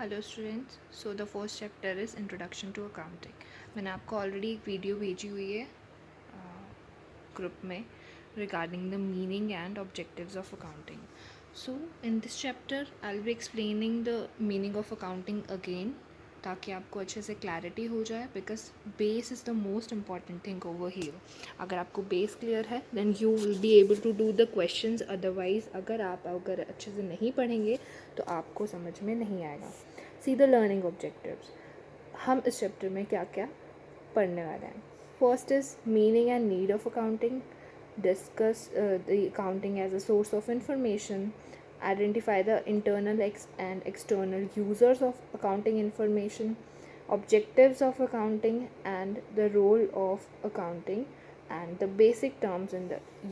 Hello students. So the first chapter is introduction to accounting. मैंने आपको already एक video भेजी हुई है ग्रुप में regarding the meaning and objectives of accounting. So in this chapter I will be explaining the meaning of accounting again, ताकि आपको अच्छे से क्लैरिटी हो जाए, because base is the most important thing over here. अगर आपको base clear है then you will be able to do the questions. Otherwise अगर अच्छे से नहीं पढ़ेंगे तो आपको समझ में नहीं आएगा. See the learning objectives. हम इस चैप्टर में क्या क्या पढ़ने वाले हैं. First is meaning and need of accounting. Discuss the accounting as a source of information. Identify the internal and external users of accounting information, objectives of accounting and the role of accounting, and the basic terms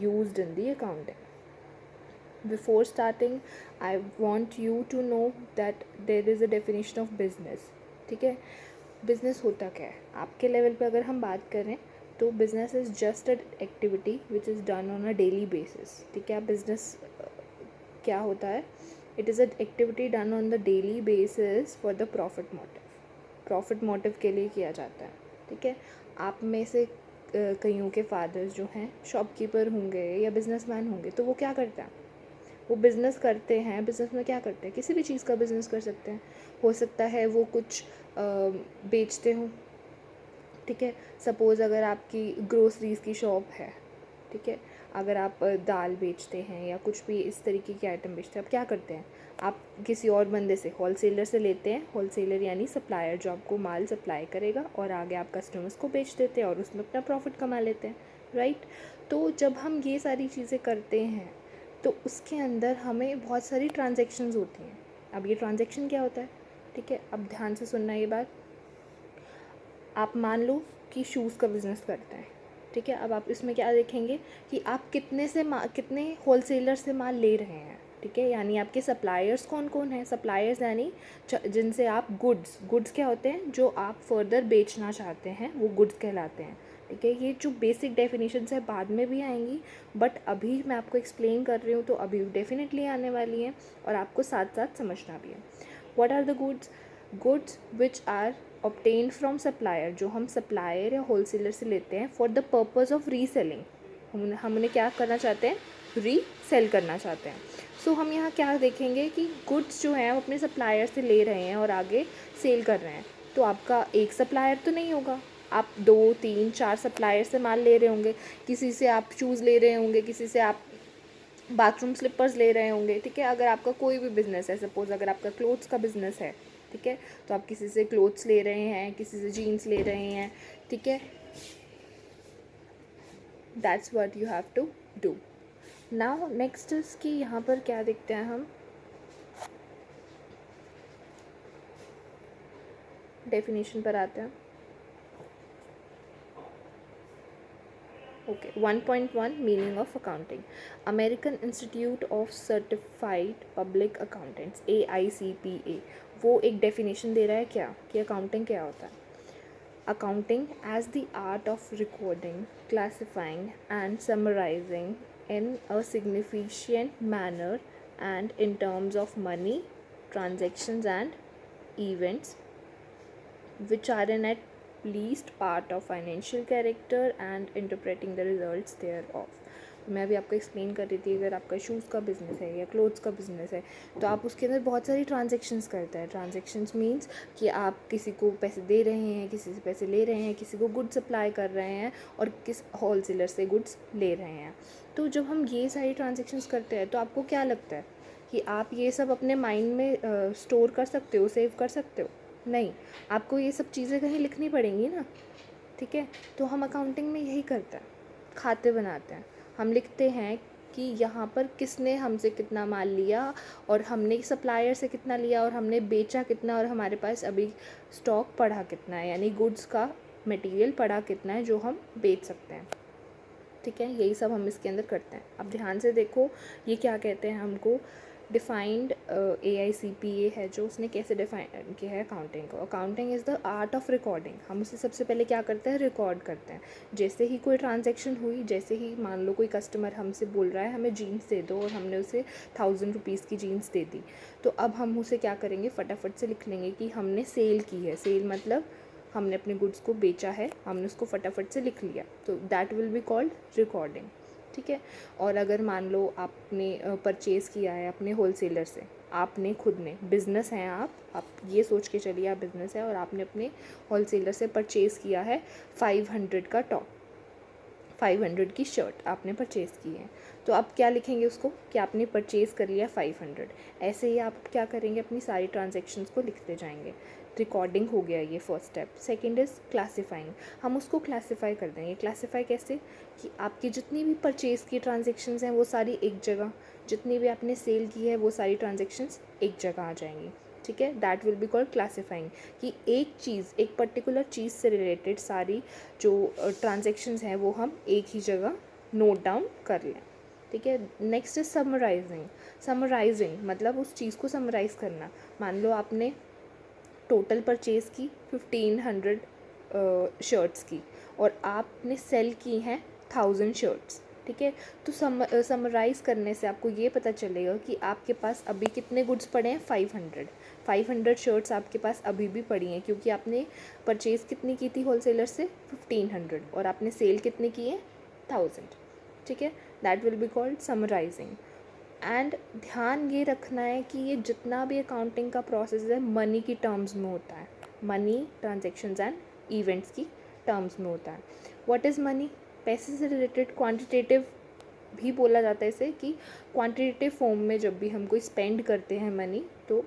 used in the accounting. Before starting, I want you to know that there is a definition of business. ठीक है, business होता क्या है आपके level पे अगर हम बात करें तो business is just a activity which is done on a daily basis. ठीक है, बिजनेस क्या होता है? It is a activity done on the daily basis for the profit motive. Profit motive के लिए किया जाता है. ठीक है, आप में से कईयों के फादर्स जो हैं शॉपकीपर होंगे या बिजनेसमैन होंगे, तो वो क्या करते हैं? वो बिज़नेस करते हैं. बिज़नेस में क्या करते हैं? किसी भी चीज़ का बिज़नेस कर सकते हैं. हो सकता है वो कुछ बेचते हों. ठीक है, सपोज़ अगर आपकी ग्रोसरीज़ की शॉप है. ठीक है, अगर आप दाल बेचते हैं या कुछ भी इस तरीके की आइटम बेचते हैं, आप क्या करते हैं? आप किसी और बंदे से, होलसेलर से लेते हैं. होलसेलर यानी सप्लायर, जो आपको माल सप्लाई करेगा और आगे आप कस्टमर्स को बेच देते हैं और उसमें अपना प्रॉफिट कमा लेते हैं. राइट. तो जब हम ये सारी चीज़ें करते हैं तो उसके अंदर हमें बहुत सारी ट्रांजेक्शन्स होती हैं. अब ये ट्रांजेक्शन क्या होता है? ठीक है, अब ध्यान से सुनना ये बात. आप मान लो कि शूज़ का बिज़नेस करते हैं. ठीक है, अब आप इसमें क्या देखेंगे कि आप कितने होलसेलर से माल ले रहे हैं. ठीक है, यानी आपके सप्लायर्स कौन कौन हैं? सप्लायर्स यानी जिनसे आप गुड्स क्या होते हैं? जो आप फर्दर बेचना चाहते हैं वो गुड्स कहलाते हैं. ठीक है, ये जो बेसिक डेफिनेशन है बाद में भी आएंगी, बट अभी मैं आपको एक्सप्लेन कर रही हूँ तो अभी डेफिनेटली आने वाली हैं और आपको साथ साथ समझना भी है. What are the goods? Goods which are obtained from supplier, जो हम सप्लायर या होलसेलर से लेते हैं for the purpose of reselling. हम उन्हें क्या करना चाहते हैं? रीसेल करना चाहते हैं. सो हम यहाँ क्या देखेंगे कि गुड्स जो हैं वो अपने सप्लायर से ले रहे हैं और आगे सेल कर रहे हैं. तो आपका एक सप्लायर तो नहीं होगा, आप 2 3 4 सप्लायर से माल ले रहे होंगे. किसी से आप शूज़ ले रहे होंगे, किसी से आप बाथरूम स्लिपर्स ले रहे होंगे. ठीक है, अगर आपका कोई भी बिज़नेस है, सपोज़ अगर आपका क्लोथ्स का बिज़नेस है. ठीक है, तो आप किसी से क्लोथ्स ले रहे हैं, किसी से जीन्स ले रहे हैं. ठीक है, that's what you have to do. Now next is कि यहाँ पर क्या देखते हैं हम? डेफिनेशन पर आते हैं. Okay, 1.1 meaning of accounting. American institute of certified public accountants, AICPA, वो एक डेफिनेशन दे रहा है क्या कि अकाउंटिंग क्या होता है. Accounting as the art of recording, classifying, and summarizing in a significant manner and in terms of money, transactions, and events which are in at least part of financial character and interpreting the results thereof. मैं अभी आपको explain कर रही थी, अगर आपका shoes का business है या क्लोथ्स का बिज़नेस है तो आप उसके अंदर बहुत सारी ट्रांजेक्शन्स करते हैं. ट्रांजेक्शन्स मीन्स कि आप किसी को पैसे दे रहे हैं, किसी से पैसे ले रहे हैं, किसी को गुड्स सप्लाई कर रहे हैं और किस होलसेलर से गुड्स ले रहे हैं. तो जब हम ये सारी ट्रांजेक्शन्स करते हैं तो आपको क्या लगता है कि आप ये सब अपने माइंड में स्टोर कर सकते हो, सेव कर सकते हो? नहीं, आपको ये सब चीज़ें कहीं लिखनी पड़ेंगी ना. ठीक है, तो हम अकाउंटिंग में यही करते हैं, खाते बनाते हैं. हम लिखते हैं कि यहाँ पर किसने हमसे कितना माल लिया और हमने सप्लायर से कितना लिया और हमने बेचा कितना और हमारे पास अभी स्टॉक पड़ा कितना है, यानी गुड्स का मटेरियल पड़ा कितना है जो हम बेच सकते हैं. ठीक है, यही सब हम इसके अंदर करते हैं. अब ध्यान से देखो, ये क्या कहते हैं हमको डिफाइंड AICPA है जो, उसने कैसे डिफाइन किया है अकाउंटिंग को। Accounting is the art of recording. हम उसे सबसे पहले क्या करते हैं, रिकॉर्ड करते हैं। जैसे ही कोई ट्रांजैक्शन हुई, जैसे ही मान लो कोई कस्टमर हमसे बोल रहा है हमें जीन्स दे दो, और हमने उसे 1000 रुपीज़ की जीन्स दे दी, तो अब हम उसे क्या करेंगे, फटाफट से लिख लेंगे कि हमने सेल की है। सेल मतलब हमने अपने गुड्स को बेचा है, हमने उसको फटाफट से लिख लिया, तो that will be called recording. ठीक है। और अगर मान लो आपने परचेज़ किया है अपने होलसेलर से, आपने खुद ने, बिज़नेस हैं आप ये सोच के चलिए आप बिज़नेस है, और आपने अपने होलसेलर से परचेज़ किया है 500 का टॉप, 500 की शर्ट आपने परचेज़ की है, तो आप क्या लिखेंगे उसको कि आपने परचेज़ कर लिया 500। ऐसे ही आप क्या करेंगे, अपनी सारी ट्रांजैक्शंस को लिखते जाएंगे। रिकॉर्डिंग हो गया ये first step. Second is classifying. हम उसको क्लासीफाई कर देंगे। क्लासीफाई कैसे, कि आपकी जितनी भी परचेज़ की ट्रांजेक्शन्स हैं वो सारी एक जगह, जितनी भी आपने सेल की है वो सारी ट्रांजेक्शन्स एक जगह आ जाएंगी। ठीक है, that will be called classifying, कि एक चीज़, एक पर्टिकुलर चीज़ से रिलेटेड सारी जो ट्रांजेक्शन्स हैं वो हम एक ही जगह नोट डाउन कर लें। ठीक है। Next is summarising. समराइजिंग मतलब उस चीज़ को समराइज़ करना। मान लो आपने टोटल परचेज़ की 1500 शर्ट्स की, और आपने सेल की हैं 1000 शर्ट्स। ठीक है। तो समराइज़ करने से आपको ये पता चलेगा कि आपके पास अभी कितने गुड्स पड़े हैं, 500 शर्ट्स आपके पास अभी भी पड़ी हैं, क्योंकि आपने परचेज़ कितनी की थी होलसेलर से, 1500, और आपने सेल कितने की है, 1000। ठीक है, that will be called summarising. And ध्यान ये रखना है कि ये जितना भी अकाउंटिंग का प्रोसेस है मनी की टर्म्स में होता है, मनी, ट्रांजेक्शन्स एंड इवेंट्स की टर्म्स में होता है। व्हाट इज़ मनी, पैसे से रिलेटेड क्वांटिटेटिव भी बोला जाता है इसे, कि क्वांटिटेटिव फॉर्म में जब भी हम कोई स्पेंड करते हैं मनी, तो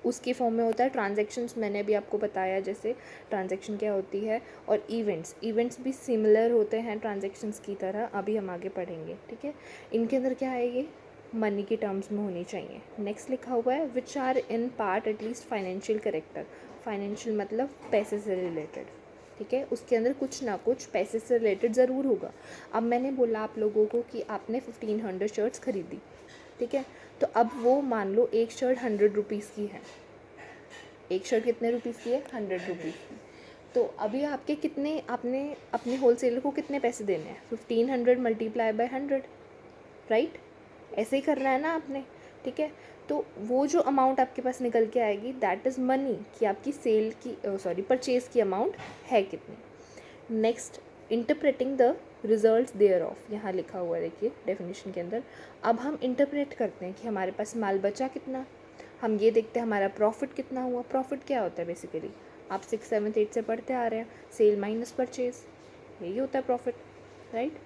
उसकी फॉर्म में होता है। ट्रांजैक्शंस मैंने अभी आपको बताया जैसे ट्रांजैक्शन क्या होती है, और इवेंट्स भी सिमिलर होते हैं ट्रांजैक्शंस की तरह, अभी हम आगे पढ़ेंगे। ठीक है, इनके अंदर क्या है, ये मनी की टर्म्स में होनी चाहिए। नेक्स्ट लिखा हुआ है which are in part at least financial character. Financial मतलब पैसे से रिलेटेड। ठीक है, उसके अंदर कुछ ना कुछ पैसे से रिलेटेड ज़रूर होगा। अब मैंने बोला आप लोगों को कि आपने 1500 शर्ट्स खरीदी। ठीक है, तो अब वो मान लो एक शर्ट 100 रुपीज़ की है। एक शर्ट कितने रुपीज़ की है, 100 रुपीज़ की। तो अभी आपके कितने, आपने अपने होलसेलर को कितने पैसे देने हैं, 1500 मल्टीप्लाई बाय 100, राइट। ऐसे ही करना है ना आपने। ठीक है, तो वो जो अमाउंट आपके पास निकल के आएगी दैट इज़ मनी, कि आपकी सेल की परचेज़ की अमाउंट है कितनी। Next, interpreting the result thereof, यहाँ लिखा हुआ है देखिए डेफिनेशन के अंदर। अब हम इंटरप्रेट करते हैं कि हमारे पास माल बचा कितना, हम ये देखते हैं हमारा प्रॉफिट कितना हुआ। प्रॉफिट क्या होता है बेसिकली, आप 6, 7, 8 से पढ़ते आ रहे हैं, सेल माइनस परचेज, यही होता है profit, right.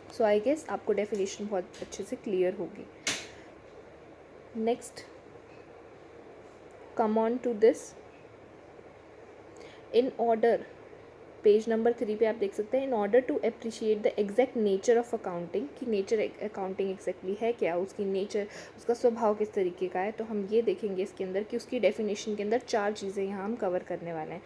So I guess आपको डेफिनेशन बहुत अच्छे से क्लियर होगी। Next, come on to this, in order, page number 3 पे आप देख सकते हैं, in order to appreciate the exact nature of accounting, कि नेचर अकाउंटिंग एग्जैक्टली है क्या, उसकी नेचर, उसका स्वभाव किस तरीके का है, तो हम ये देखेंगे इसके अंदर कि उसकी डेफिनेशन के अंदर 4 चीज़ें यहाँ हम कवर करने वाले हैं।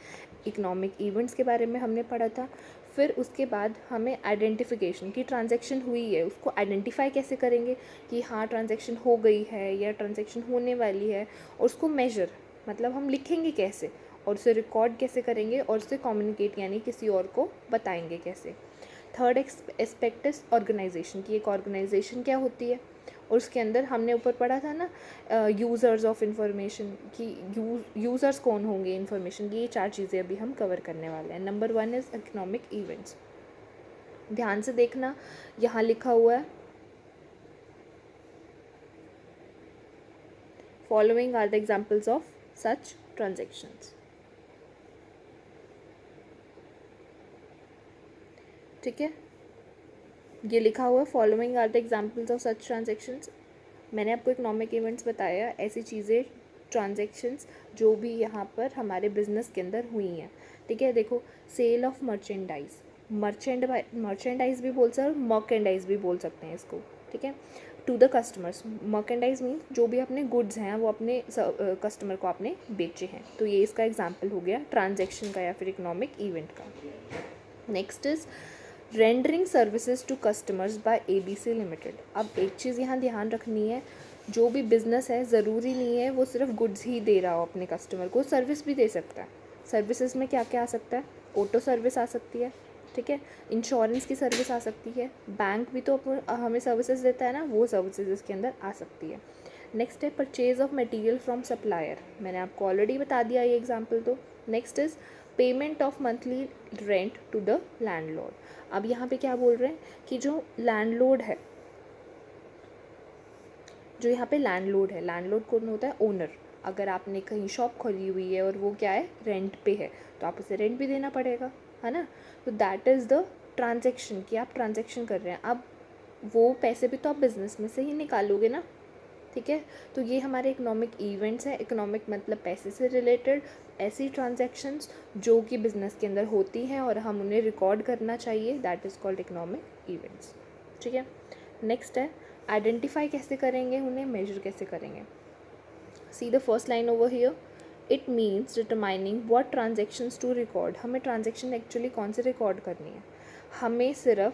इकोनॉमिक इवेंट्स के बारे में हमने पढ़ा था, फिर उसके बाद हमें आइडेंटिफिकेशन की ट्रांजैक्शन हुई है उसको आइडेंटिफाई कैसे करेंगे, कि हाँ ट्रांजैक्शन हो गई है या ट्रांजैक्शन होने वाली है, और उसको मेजर मतलब हम लिखेंगे कैसे, और उसे रिकॉर्ड कैसे करेंगे, और उसे कम्युनिकेट यानी किसी और को बताएंगे कैसे। थर्ड एस्पेक्ट इज ऑर्गेनाइजेशन, की एक ऑर्गेनाइजेशन क्या होती है, और उसके अंदर हमने ऊपर पढ़ा था ना यूज़र्स ऑफ इंफॉर्मेशन, की यूज़र्स कौन होंगे इंफॉर्मेशन की। ये 4 चीज़ें अभी हम कवर करने वाले हैं। Number 1 is economic events. ध्यान से देखना, यहाँ लिखा हुआ है following are the examples of such transactions. ठीक है, ये लिखा हुआ है following are the examples of such transactions. मैंने आपको इकोनॉमिक इवेंट्स बताया, ऐसी चीज़ें, ट्रांजेक्शन्स जो भी यहाँ पर हमारे बिजनेस के अंदर हुई हैं। ठीक है, देखो, सेल ऑफ मर्चेंडाइज, मर्चेंडाइज भी बोल सकते हैं और मर्केंडाइज भी बोल सकते हैं इसको। ठीक है, to the customers, merchandise means जो भी अपने गुड्स हैं वो अपने कस्टमर को आपने बेचे हैं, तो ये इसका एग्जाम्पल हो गया ट्रांजेक्शन का या फिर इकोनॉमिक इवेंट का। Next is rendering services to customers by ABC limited. अब एक चीज़ यहाँ ध्यान रखनी है, जो भी बिज़नेस है ज़रूरी नहीं है वो सिर्फ गुड्स ही दे रहा हो अपने कस्टमर को, सर्विस भी दे सकता है। सर्विसेज में क्या क्या आ सकता है? ऑटो सर्विस आ सकती है, ठीक है, इंश्योरेंस की सर्विस आ सकती है, बैंक भी तो हमें सर्विसेज देता है ना, वो सर्विसेज इसके अंदर आ सकती है। नेक्स्ट है purchase of material from supplier, मैंने आपको ऑलरेडी बता दिया ये एग्जांपल तो। Next is payment of monthly rent to the landlord. अब यहाँ पे क्या बोल रहे हैं कि जो लैंडलॉर्ड है, जो यहाँ पे लैंडलॉर्ड कौन होता है? ओनर। अगर आपने कहीं शॉप खोली हुई है और वो क्या है, रेंट पे है, तो आप उसे रेंट भी देना पड़ेगा, है ना। तो दैट इज़ द ट्रांजेक्शन, कि आप ट्रांजेक्शन कर रहे हैं। अब वो पैसे भी तो आप बिजनेस में से ही निकालोगे ना, ठीक है। तो ये हमारे इकोनॉमिक इवेंट्स हैं। इकोनॉमिक मतलब पैसे से रिलेटेड ऐसी ट्रांजैक्शंस जो कि बिज़नेस के अंदर होती हैं और हम उन्हें रिकॉर्ड करना चाहिए, that is called economic events, ठीक है। नेक्स्ट है आइडेंटिफाई कैसे करेंगे, उन्हें मेजर कैसे करेंगे। See the first line over here, it means determining what transactions to record. हमें ट्रांजेक्शन एक्चुअली कौन से रिकॉर्ड करनी है? हमें सिर्फ,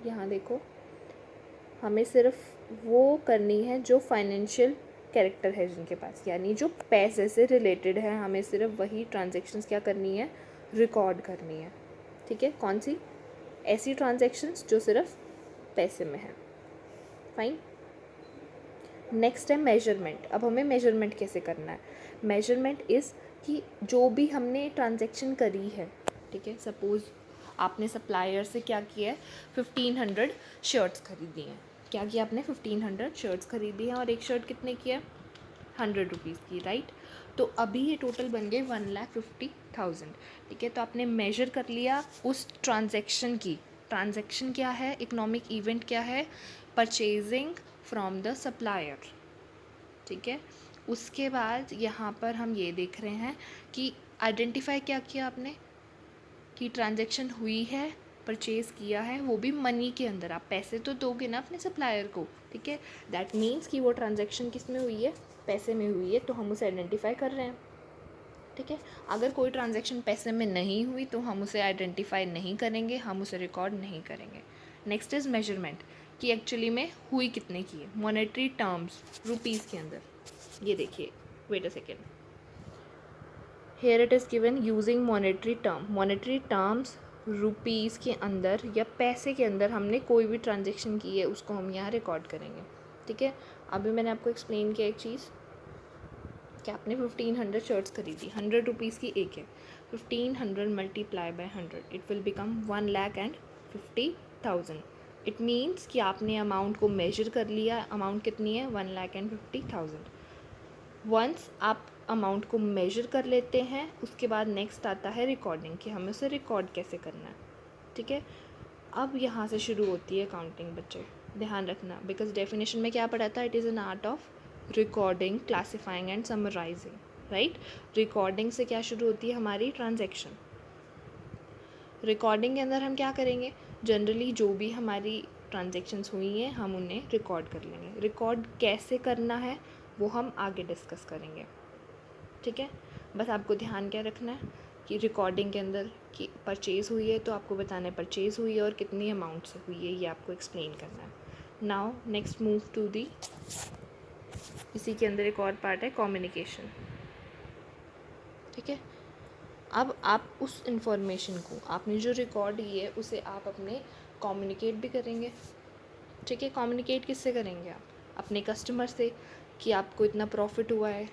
यहाँ देखो, हमें सिर्फ वो करनी है जो फाइनेंशियल कैरेक्टर है जिनके पास, यानी जो पैसे से रिलेटेड है, हमें सिर्फ वही ट्रांजैक्शंस क्या करनी है, रिकॉर्ड करनी है, ठीक है। कौन सी? ऐसी ट्रांजैक्शंस जो सिर्फ पैसे में है, फाइन। नेक्स्ट है मेजरमेंट। अब हमें मेजरमेंट कैसे करना है? मेजरमेंट इज़ कि जो भी हमने ट्रांजैक्शन करी है, ठीक है, सपोज़ आपने सप्लायर से क्या किया है, 1500 शर्ट्स खरीदी हैं। क्या किया आपने? 1500 शर्ट्स खरीदी हैं और एक शर्ट कितने की है? 100 रुपीज़ की, राइट। तो अभी ये टोटल बन गए 1,50,000, ठीक है। तो आपने मेजर कर लिया उस ट्रांजैक्शन की। ट्रांजैक्शन क्या है? इकोनॉमिक इवेंट क्या है? परचेजिंग फ्रॉम द सप्लायर, ठीक है। उसके बाद यहाँ पर हम ये देख रहे हैं कि आइडेंटिफाई क्या किया आपने, कि ट्रांजैक्शन हुई है, परचेज़ किया है, वो भी मनी के अंदर। आप पैसे तो दोगे ना अपने सप्लायर को, ठीक है। दैट मीन्स कि वो ट्रांजैक्शन किस में हुई है? पैसे में हुई है, तो हम उसे आइडेंटिफाई कर रहे हैं, ठीक है। अगर कोई ट्रांजैक्शन पैसे में नहीं हुई तो हम उसे आइडेंटिफाई नहीं करेंगे, हम उसे रिकॉर्ड नहीं करेंगे। नेक्स्ट इज़ मेजरमेंट, कि एक्चुअली में हुई कितने की है, मॉनेटरी टर्म्स, रुपीज़ के अंदर। ये देखिए, wait a second, here it is given using monetary term. Monetary terms rupees के अंदर या पैसे के अंदर हमने कोई भी ट्रांजेक्शन की है उसको हम यहाँ रिकॉर्ड करेंगे, ठीक है। अभी मैंने आपको एक्सप्लेन किया एक चीज़ कि आपने 1500 शर्ट्स खरीदी, 100 रुपीज़ की एक है, 1500 multiply by 100 it will become 1,50,000। It means कि आपने अमाउंट को मेजर कर लिया। अमाउंट कितनी है? 1,50,000। वंस आप अमाउंट को मेजर कर लेते हैं, उसके बाद नेक्स्ट आता है रिकॉर्डिंग, कि हमें उसे रिकॉर्ड कैसे करना है, ठीक है। अब यहाँ से शुरू होती है काउंटिंग, बच्चे ध्यान रखना, बिकॉज डेफिनेशन में क्या पढ़ा था? It is an art of recording, classifying and summarising, right. Recording से क्या शुरू होती है? हमारी ट्रांजैक्शन। रिकॉर्डिंग के अंदर हम क्या करेंगे? जनरली जो भी हमारी ट्रांजैक्शंस हुई हैं हम उन्हें रिकॉर्ड कर लेंगे। रिकॉर्ड कैसे करना है वो हम आगे डिस्कस करेंगे, ठीक है। बस आपको ध्यान क्या रखना है कि रिकॉर्डिंग के अंदर कि परचेज़ हुई है तो आपको बताना है परचेज़ हुई है और कितनी अमाउंट से हुई है, ये आपको एक्सप्लेन करना है। Now next move to the, इसी के अंदर एक और पार्ट है कम्युनिकेशन, ठीक है। अब आप उस इंफॉर्मेशन को, आपने जो रिकॉर्ड की है उसे आप अपने कम्युनिकेट भी करेंगे, ठीक है। कम्युनिकेट किससे करेंगे? आप अपने कस्टमर से, कि आपको इतना प्रॉफिट हुआ है,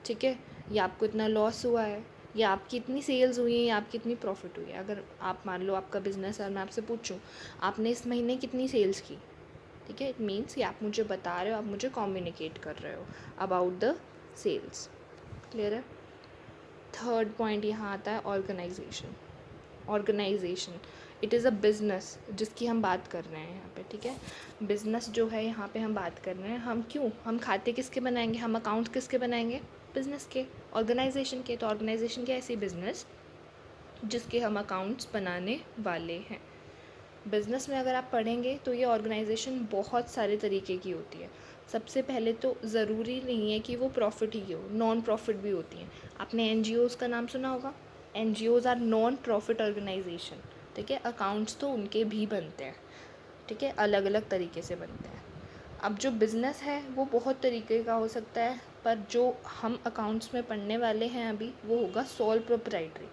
ठीक है, या आपको इतना लॉस हुआ है, या आपकी इतनी सेल्स हुई है, या आपकी इतनी प्रॉफिट हुई है। अगर आप मान लो आपका बिज़नेस है और मैं आपसे पूछूं आपने इस महीने कितनी सेल्स की, ठीक है, इट मीन्स कि आप मुझे बता रहे हो, आप मुझे कम्युनिकेट कर रहे हो अबाउट द सेल्स, क्लियर है। थर्ड पॉइंट यहाँ आता है organisation. Organisation, it is a business जिसकी हम बात कर रहे हैं यहाँ पे, ठीक है। बिज़नेस जो है यहाँ पे हम बात कर रहे हैं, हम क्यों, हम खाते किसके बनाएंगे, हम अकाउंट किसके बनाएंगे? बिज़नेस के, ऑर्गेनाइजेशन के। तो ऑर्गेनाइजेशन के ऐसी बिज़नेस जिसके हम अकाउंट्स बनाने वाले हैं। बिज़नेस में अगर आप पढ़ेंगे तो ये ऑर्गेनाइजेशन बहुत सारे तरीके की होती है। सबसे पहले तो ज़रूरी नहीं है कि वो प्रॉफिट ही हो, नॉन प्रॉफिट भी होती हैं। आपने NGOs का नाम सुना होगा। NGOs are non profit organisation, ठीक है। अकाउंट्स तो उनके भी बनते हैं, ठीक है, अलग अलग तरीके से बनते हैं। अब जो बिज़नेस है वो बहुत तरीके का हो सकता है, पर जो हम अकाउंट्स में पढ़ने वाले हैं अभी वो होगा सोल प्रोप्राइटरी,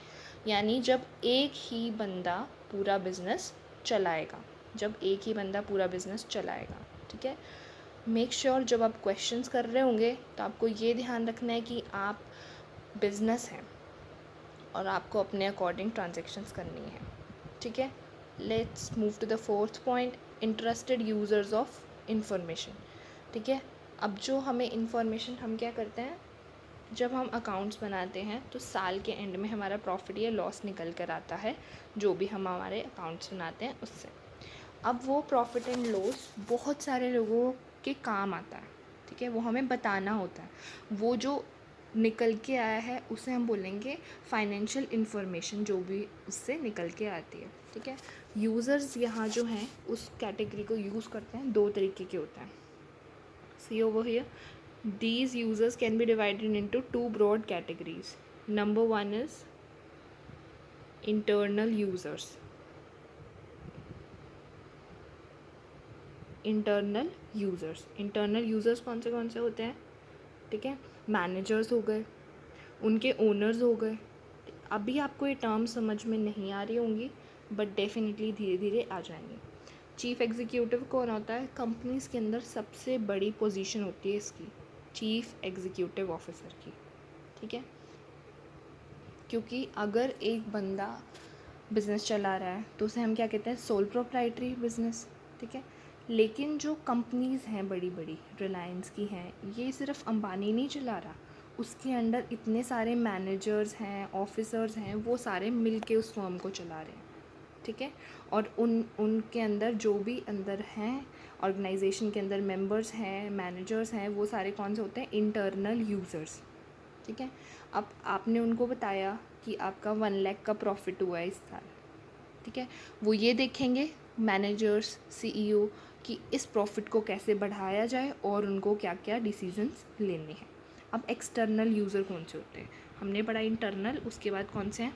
यानी जब एक ही बंदा पूरा बिज़नेस चलाएगा, जब एक ही बंदा पूरा बिज़नेस चलाएगा। ठीक है, मेक श्योर जब आप क्वेश्चंस कर रहे होंगे तो आपको ये ध्यान रखना है कि आप बिज़नेस हैं और आपको अपने अकॉर्डिंग ट्रांजेक्शन्स करनी है। ठीक है, let's move to the fourth point, interested users of information. ठीक है, अब जो हमें इंफॉर्मेशन, हम क्या करते हैं जब हम अकाउंट्स बनाते हैं तो साल के एंड में हमारा प्रॉफिट या लॉस निकल कर आता है, जो भी हम हमारे अकाउंट्स बनाते हैं उससे। अब वो प्रॉफिट एंड लॉस बहुत सारे लोगों के काम आता है। ठीक है, वो हमें बताना होता है, वो जो निकल के आया है उसे हम बोलेंगे फाइनेंशियल इंफॉर्मेशन, जो भी उससे निकल के आती है। ठीक है, यूज़र्स यहाँ जो हैं उस कैटेगरी को यूज़ करते हैं, दो तरीके के होते हैं। See over here, these users can be divided into two broad categories. Number one is internal users. Internal users कौन से होते हैं? ठीक है, मैनेजर्स हो गए, उनके ओनर्स हो गए। अभी आपको ये टर्म समझ में नहीं आ रही होंगी, बट डेफिनेटली धीरे धीरे आ जाएंगे। चीफ एग्जीक्यूटिव कौन होता है? कंपनीज़ के अंदर सबसे बड़ी पोजीशन होती है इसकी, चीफ एग्जीक्यूटिव ऑफिसर की। ठीक है, क्योंकि अगर एक बंदा बिज़नेस चला रहा है तो उसे हम क्या कहते हैं? Sole proprietary business. ठीक है, लेकिन जो कंपनीज़ हैं बड़ी बड़ी, रिलायंस की हैं, ये सिर्फ अंबानी नहीं चला रहा, उसके अंडर इतने सारे मैनेजर्स हैं, ऑफिसर्स हैं, वो सारे मिल के उस फर्म को चला रहे हैं। ठीक है, और उनके अंदर जो भी अंदर हैं ऑर्गेनाइजेशन के अंदर मेंबर्स हैं, मैनेजर्स हैं, वो सारे कौन से होते हैं? Internal users. ठीक है, अब आपने उनको बताया कि आपका 1 लाख का प्रॉफिट हुआ है इस साल। ठीक है, वो ये देखेंगे मैनेजर्स, सीईओ, कि इस प्रॉफिट को कैसे बढ़ाया जाए और उनको क्या क्या डिसीजंस लेने हैं। अब एक्सटर्नल यूज़र कौन से होते हैं? हमने पढ़ा इंटरनल, उसके बाद कौन से हैं?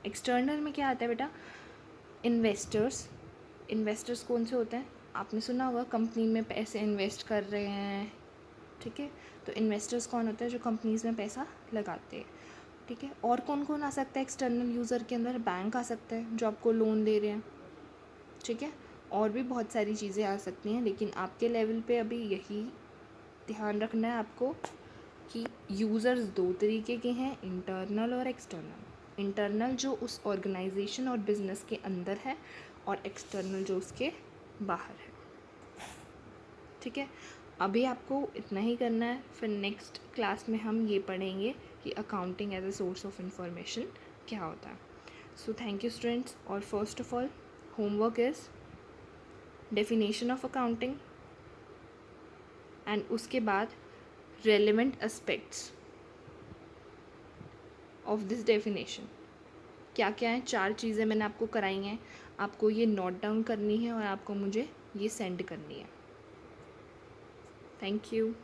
एक्सटर्नल में क्या आता है बेटा? इन्वेस्टर्स कौन से होते हैं? आपने सुना होगा कंपनी में पैसे इन्वेस्ट कर रहे हैं। ठीक है, तो इन्वेस्टर्स कौन होते हैं? जो कंपनीज़ में पैसा लगाते हैं। ठीक है, और कौन कौन आ सकता है एक्सटर्नल यूज़र के अंदर? बैंक आ सकता है जो आपको लोन दे रहे हैं। ठीक है, और भी बहुत सारी चीज़ें आ सकती हैं, लेकिन आपके लेवल पे अभी यही ध्यान रखना है आपको कि यूज़र्स दो तरीके के हैं, इंटरनल और एक्सटर्नल। इंटरनल जो उस ऑर्गेनाइजेशन और बिज़नेस के अंदर है, और एक्सटर्नल जो उसके बाहर है। ठीक है, अभी आपको इतना ही करना है, फिर नेक्स्ट क्लास में हम ये पढ़ेंगे कि accounting as a source of information क्या होता है। सो थैंक यू स्टूडेंट्स, और first of all homework is definition of accounting, and उसके बाद relevant aspects of this definition. क्या क्या है? 4 चीज़ें मैंने आपको कराई हैं, आपको ये नोट डाउन करनी है और आपको मुझे ये सेंड करनी है। Thank you.